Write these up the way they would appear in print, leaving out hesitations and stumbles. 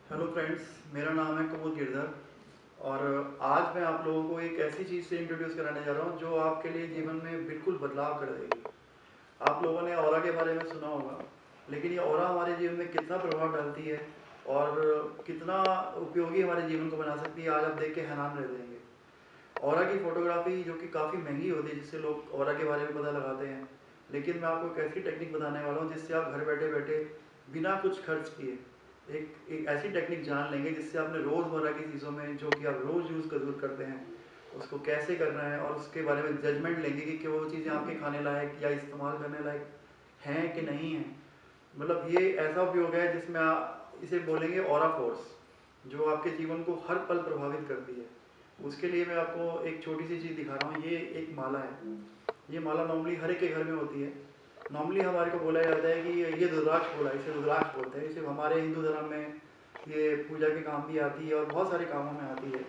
Hello friends, मेरा नाम है कपूर गिरधर और आज मैं आप लोगों को एक ऐसी चीज़ से इंट्रोड्यूस कराने जा रहा हूँ जो आपके लिए जीवन में बिल्कुल बदलाव कर देगी। आप लोगों ने ऑरा के बारे में सुना होगा, लेकिन ये ऑरा हमारे जीवन में कितना प्रभाव डालती है और कितना उपयोगी हमारे जीवन को बना सकती है, आज आप देख के हैरान रह जाएंगे। ऑरा की फ़ोटोग्राफी जो कि काफ़ी महंगी होती है, जिससे लोग ऑरा के बारे में पता लगाते हैं, लेकिन मैं आपको एक ऐसी टेक्निक बताने वाला हूँ जिससे आप घर बैठे बैठे बिना कुछ खर्च किए एक ऐसी टेक्निक जान लेंगे जिससे आपने रोज़मर्रा की चीज़ों में जो कि आप रोज़ यूज़ जरूर करते हैं उसको कैसे करना है और उसके बारे में जजमेंट लेंगे कि वो चीज़ें आपके खाने लायक या इस्तेमाल करने लायक हैं कि नहीं हैं। मतलब ये ऐसा उपयोग है जिसमें आप इसे बोलेंगे ऑरा फोर्स, जो आपके जीवन को हर पल प्रभावित करती है। उसके लिए मैं आपको एक छोटी सी चीज़ दिखा रहा हूँ। ये एक माला है। ये माला नॉर्मली हर एक के घर में होती है। नॉर्मली हमारे को बोला जाता है कि ये रुद्राक्ष बोला, इसे रुद्राक्ष बोलते हैं। इसे हमारे हिंदू धर्म में ये पूजा के काम भी आती है और बहुत सारे कामों में आती है।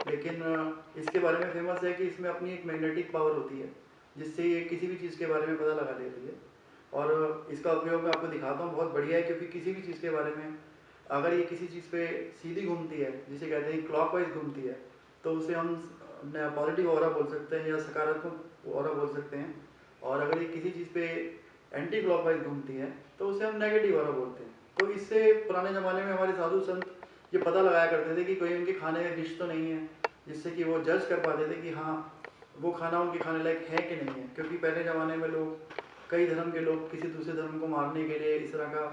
लेकिन इसके बारे में फेमस है कि इसमें अपनी एक मैग्नेटिक पावर होती है जिससे ये किसी भी चीज़ के बारे में पता लगा लेती है। और इसका उपयोग मैं आपको दिखाता हूँ, बहुत बढ़िया है, क्योंकि किसी भी चीज़ के बारे में अगर ये किसी चीज़ पे सीधी घूमती है, जिसे कहते हैं क्लॉकवाइज घूमती है, तो उसे हम पॉजिटिव ऑरा बोल सकते हैं या सकारात्मक ऑरा बोल सकते हैं। और अगर ये किसी चीज़ पे एंटी क्लॉकवाइज घूमती है तो उसे हम नेगेटिव ऑरा बोलते हैं। तो इससे पुराने ज़माने में हमारे साधु संत ये पता लगाया करते थे कि कोई उनके खाने में डिश तो नहीं है, जिससे कि वो जज कर पाते थे कि हाँ वो खाना उनके खाने लायक है कि नहीं है। क्योंकि पहले ज़माने में लोग, कई धर्म के लोग किसी दूसरे धर्म को मारने के लिए इस तरह का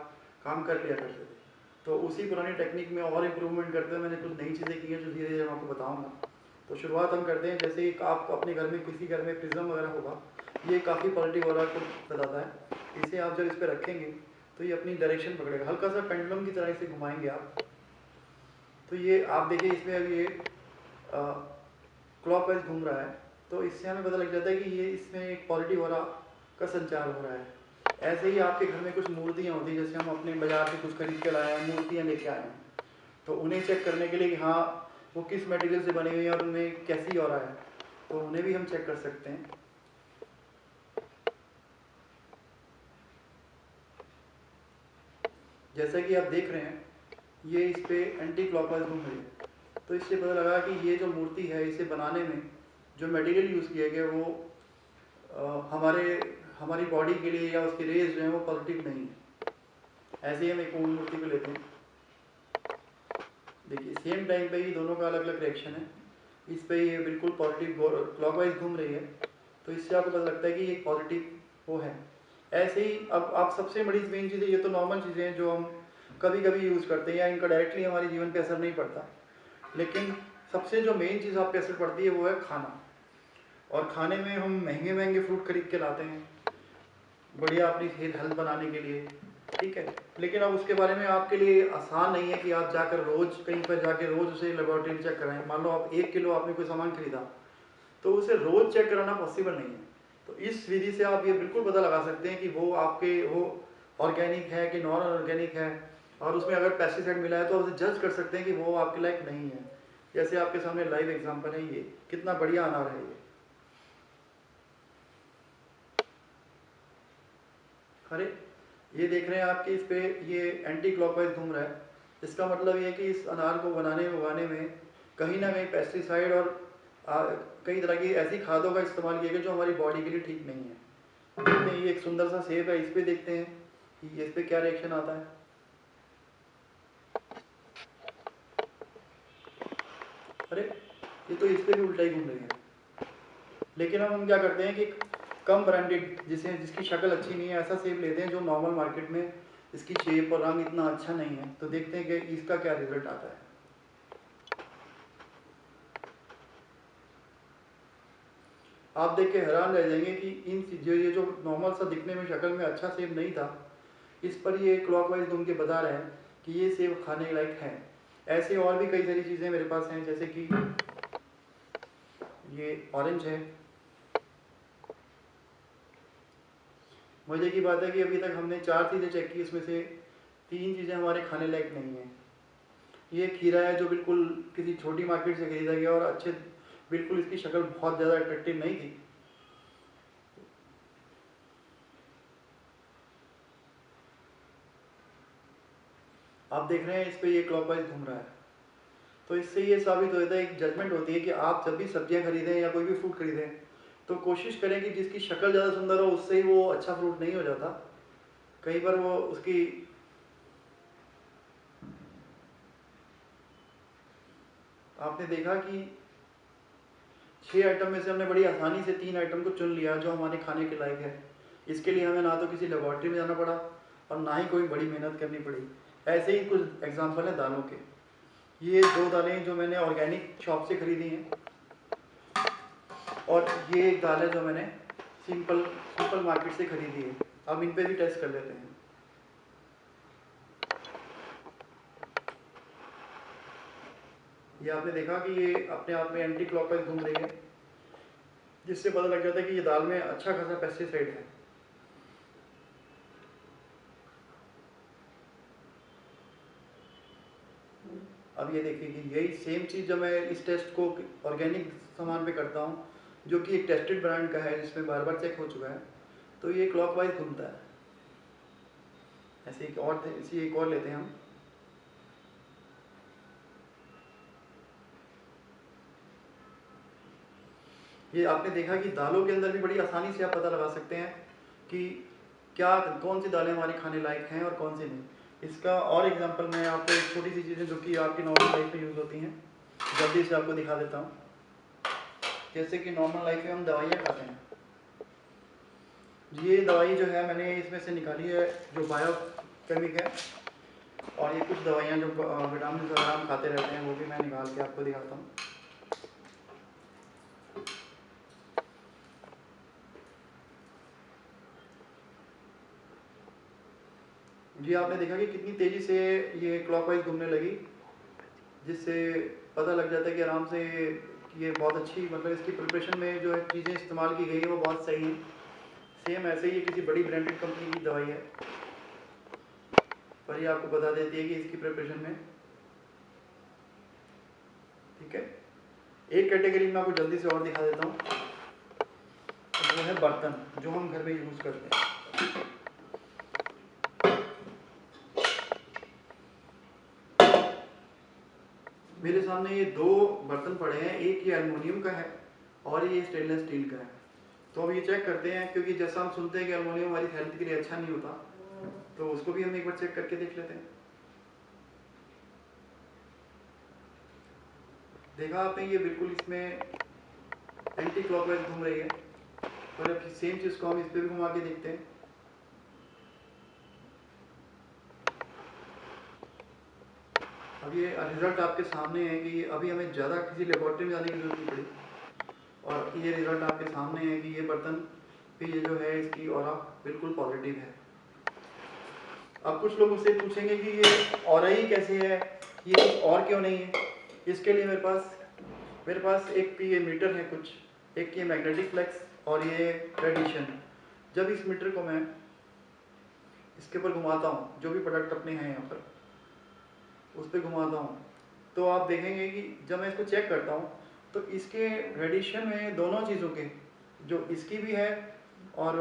काम कर लिया करते थे। तो उसी पुरानी टेक्निक में और इम्प्रूवमेंट करते हुए मैंने कुछ नई चीज़ें की हैं जो धीरे धीरे मैं आपको बताऊँगा। तो शुरुआत हम करते हैं। जैसे एक आप अपने घर में, किसी घर में प्रिज्म वगैरह होगा, ये काफ़ी पॉजिटिव ऑरा को बताता है। इसे आप जब इस पर रखेंगे तो ये अपनी डायरेक्शन पकड़ेगा, हल्का सा पेंडुलम की तरह इसे घुमाएंगे आप। तो ये आप देखिए, इसमें अब ये क्लॉकवाइज घूम रहा है, तो इससे हमें पता लग जाता है कि ये इसमें एक पॉजिटिव ऑरा का संचार हो रहा है। ऐसे ही आपके घर में कुछ मूर्तियाँ होती हैं, जैसे हम अपने बाजार से कुछ खरीद के लाए हैं, मूर्तियाँ लेके आए हैं, तो उन्हें चेक करने के लिए कि हाँ वो किस मटेरियल से बनी हुई है और उनमें कैसी ऑरा है, तो उन्हें भी हम चेक कर सकते हैं। जैसा कि आप देख रहे हैं, ये इस पे एंटी क्लॉकवाइज घूम रही है। तो इससे पता लगा कि ये जो मूर्ति है, इसे बनाने में जो मटेरियल यूज़ किया गया वो हमारे हमारी बॉडी के लिए या उसकी रेज जो है वो पॉजिटिव नहीं है। ऐसे ही हम एक और मूर्ति को लेते हैं। देखिए सेम टाइम पे ही दोनों का अलग अलग रिएक्शन है। इस पे ये बिल्कुल पॉजिटिव क्लॉकवाइज घूम रही है, तो इससे आपको पता लगता है कि ये पॉजिटिव वो है। ऐसे ही अब आप सबसे बड़ी मेन चीज़ है, ये तो नॉर्मल चीज़ें हैं जो हम कभी कभी यूज़ करते हैं या इनका डायरेक्टली हमारे जीवन पे असर नहीं पड़ता। लेकिन सबसे जो मेन चीज़ आप पे असर पड़ती है वो है खाना। और खाने में हम महंगे महंगे फ्रूट खरीद के लाते हैं बढ़िया अपनी हेल्थ बनाने के लिए, ठीक है। लेकिन अब उसके बारे में आपके लिए आसान नहीं है कि आप जाकर रोज़ कहीं पर जाकर रोज़ उसे लेबोरेटरी में चेक कराएं। मान लो आप 1 किलो आपने कोई सामान खरीदा, तो उसे रोज़ चेक कराना पॉसिबल नहीं है। तो इस विधि से आप ये बिल्कुल पता लगा सकते हैं कि वो आपके वो ऑर्गेनिक है कि नॉन ऑर्गेनिक है, और उसमें अगर पेस्टिसाइड मिला है तो उसे जज कर सकते हैं कि वो आपके लायक नहीं है। जैसे आपके सामने लाइव एग्जांपल है, ये कितना बढ़िया अनार है ये। अरे ये देख रहे हैं आपके इस पे ये एंटी क्लॉकवाइज घूम रहा है। इसका मतलब ये है कि इस अनार को बनाने उगाने में कहीं ना कहीं पेस्टिसाइड और कई तरह की ऐसी खादों का इस्तेमाल किया गया जो हमारी बॉडी के लिए ठीक नहीं है। देखते हैं, ये एक सुंदर सा सेब है, इस पे देखते हैं कि इस पे क्या रिएक्शन आता है। अरे ये तो इस पे भी उल्टा ही घूम रही है। लेकिन अब हम क्या करते हैं कि कम ब्रांडेड, जिसे जिसकी शक्ल अच्छी नहीं है, ऐसा सेब लेते हैं जो नॉर्मल मार्केट में इसकी शेप और रंग इतना अच्छा नहीं है, तो देखते हैं कि इसका क्या रिजल्ट आता है। आप देख के हैरान रह जाएंगे कि इन जो ये जो नॉर्मल सा दिखने में शक्ल में अच्छा सेब नहीं था, इस पर ये क्लॉकवाइज घूम के बता रहे हैं कि ये सेब खाने लायक है। ऐसे और भी कई सारी चीज़ें मेरे पास हैं, जैसे कि ये ऑरेंज है। मजे की बात है कि अभी तक हमने 4 चीज़ें चेक की, इसमें से 3 चीज़ें हमारे खाने लायक नहीं है। ये खीरा है जो बिल्कुल किसी छोटी मार्केट से खरीदा गया और अच्छे, बिल्कुल इसकी शक्ल बहुत ज़्यादा अट्रैक्टिव नहीं थी। आप देख रहे हैं इस पे ये क्लॉकवाइज घूम रहा है। तो इससे ये साबित होता है, एक जजमेंट होती है कि आप जब भी सब्जियां खरीदें या कोई भी फ्रूट खरीदें तो कोशिश करें कि जिसकी शक्ल ज़्यादा सुंदर हो उससे ही वो अच्छा फ्रूट नहीं हो जाता। कई बार वो उसकी आपने देखा कि 6 आइटम में से हमने बड़ी आसानी से 3 आइटम को चुन लिया जो हमारे खाने के लायक है। इसके लिए हमें ना तो किसी लेबॉर्ट्री में जाना पड़ा और ना ही कोई बड़ी मेहनत करनी पड़ी। ऐसे ही कुछ एग्जाम्पल हैं दालों के। ये 2 दालें जो मैंने ऑर्गेनिक शॉप से खरीदी हैं और ये एक दाल है जो मैंने सिंपल मार्केट से खरीदी है। अब इन पे भी टेस्ट कर लेते हैं। ये आपने देखा कि ये अपने आप में एंटी क्लॉकवाइज घूम रही है, जिससे पता लग जाता है कि ये दाल में अच्छा खासा पेस्टिसाइड है। अब ये देखिए कि यही सेम चीज़ जब मैं इस टेस्ट को ऑर्गेनिक सामान पे करता हूँ जो कि एक टेस्टेड ब्रांड का है जिसमें बार बार चेक हो चुका है, तो ये क्लॉकवाइज घूमता है। ऐसे एक और लेते हैं हम। ये आपने देखा कि दालों के अंदर भी बड़ी आसानी से आप पता लगा सकते हैं कि क्या कौन सी दालें हमारे खाने लायक हैं और कौन सी नहीं। इसका और एग्जांपल मैं आपको एक छोटी सी चीज़ें जो कि आपकी नॉर्मल लाइफ में यूज़ होती हैं जल्दी से आपको दिखा देता हूँ। जैसे कि नॉर्मल लाइफ में हम दवाइयाँ खाते हैं। ये दवाई जो है मैंने इसमें से निकाली है जो बायो केमिक है, और ये कुछ दवाइयाँ जो विटामिन वगैरह हम खाते रहते हैं वो भी मैं निकाल के आपको दिखाता हूँ। जी आपने देखा कि कितनी तेज़ी से ये क्लॉकवाइज घूमने लगी, जिससे पता लग जाता है कि आराम से ये बहुत अच्छी, मतलब इसकी प्रिपरेशन में जो है चीज़ें इस्तेमाल की गई है वो बहुत सही हैं। सेम ऐसे ही ये किसी बड़ी ब्रांडेड कंपनी की दवाई है, पर ये आपको बता देती है कि इसकी प्रिपरेशन में ठीक है। एक कैटेगरी में आपको जल्दी से और दिखा देता हूँ, वो है बर्तन जो हम घर में यूज़ करते हैं। मेरे सामने ये 2 बर्तन पड़े हैं, एक ये एल्युमिनियम का है और ये स्टेनलेस स्टील का है। तो अब ये चेक करते हैं, क्योंकि जैसा हम सुनते हैं कि एल्युमिनियम हमारी हेल्थ के लिए अच्छा नहीं होता, तो उसको भी हम एक बार चेक करके देख लेते हैं। देखा आपने, ये बिल्कुल इसमें एंटी क्लॉकवाइज घूम रही है। और अब सेम चीज़ को हम इस पर भी घुमा के देखते हैं। अब ये रिजल्ट आपके सामने है कि अभी हमें ज़्यादा किसी लेबॉर्ट्री में जाने की जरूरत नहीं पड़ी, और ये रिजल्ट आपके सामने है कि ये बर्तन पे ये जो है इसकी ऑरा बिल्कुल पॉजिटिव है। अब कुछ लोग उससे पूछेंगे कि ये ऑरा ही कैसे है, ये कुछ और क्यों नहीं है। इसके लिए मेरे पास एक ये मीटर है, कुछ एक ये मैग्नेटिक फ्लेक्स और ये रेडिएशन। जब इस मीटर को मैं इसके ऊपर घुमाता हूँ, जो भी प्रोडक्ट अपने हैं यहाँ पर उस पर घुमाता हूँ, तो आप देखेंगे कि जब मैं इसको चेक करता हूँ तो इसके रेडिएशन में दोनों चीज़ों के, जो इसकी भी है और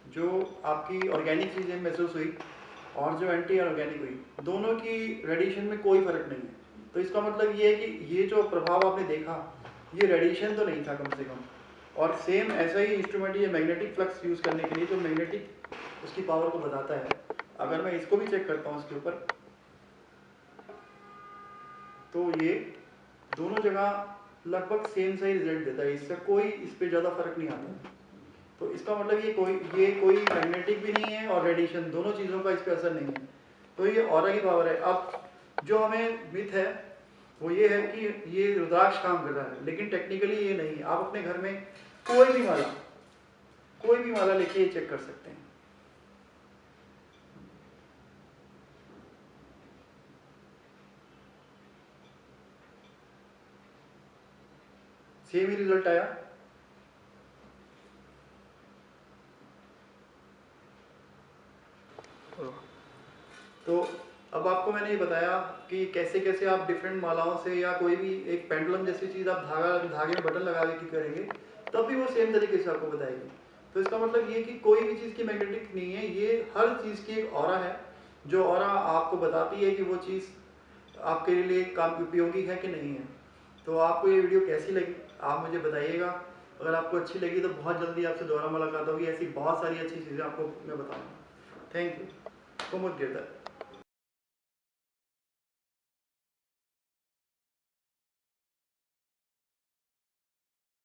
जो आपकी ऑर्गेनिक चीज़ें महसूस हुई और जो एंटी ऑर्गेनिक हुई, दोनों की रेडिएशन में कोई फ़र्क नहीं है। तो इसका मतलब ये है कि ये जो प्रभाव आपने देखा ये रेडिएशन तो नहीं था कम से कम। और सेम ऐसा ही इंस्ट्रूमेंट ये मैग्नेटिक फ्लक्स यूज़ करने के लिए, जो मैग्नेटिक उसकी पावर को बताता है, अगर मैं इसको भी चेक करता हूँ इसके ऊपर, तो ये दोनों जगह लगभग सेम सा ही रिजल्ट देता है। इसका कोई इस पर ज़्यादा फर्क नहीं आता। तो इसका मतलब ये कोई मैग्नेटिक भी नहीं है और रेडिएशन, दोनों चीज़ों का इस पर असर नहीं है। तो ये ऑरा की पावर है। अब जो हमें मिथ है वो ये है कि ये रुद्राक्ष काम कर रहा है, लेकिन टेक्निकली ये नहीं है। आप अपने घर में कोई भी माला लेके ये चेक कर सकते हैं। सेम ही रिजल्ट आया। तो अब आपको मैंने ये बताया कि कैसे कैसे आप डिफरेंट मालाओं से या कोई भी एक पेंडुलम जैसी चीज़ आप धागे में बटन लगा के करेंगे तब भी वो सेम तरीके से आपको बताएगी। तो इसका मतलब ये कि कोई भी चीज़ की मैग्नेटिक नहीं है, ये हर चीज़ की एक ऑरा है, जो ऑरा आपको बताती है कि वो चीज़ आपके लिए काम उपयोगी है कि नहीं है। तो आपको ये वीडियो कैसी लगी आप मुझे बताइएगा। अगर आपको अच्छी लगी तो बहुत जल्दी आपसे दोबारा मुलाकात होगी, ऐसी बहुत सारी अच्छी चीज़ें आपको मैं बताऊँगा। Thank you. कुमुद गिरधर।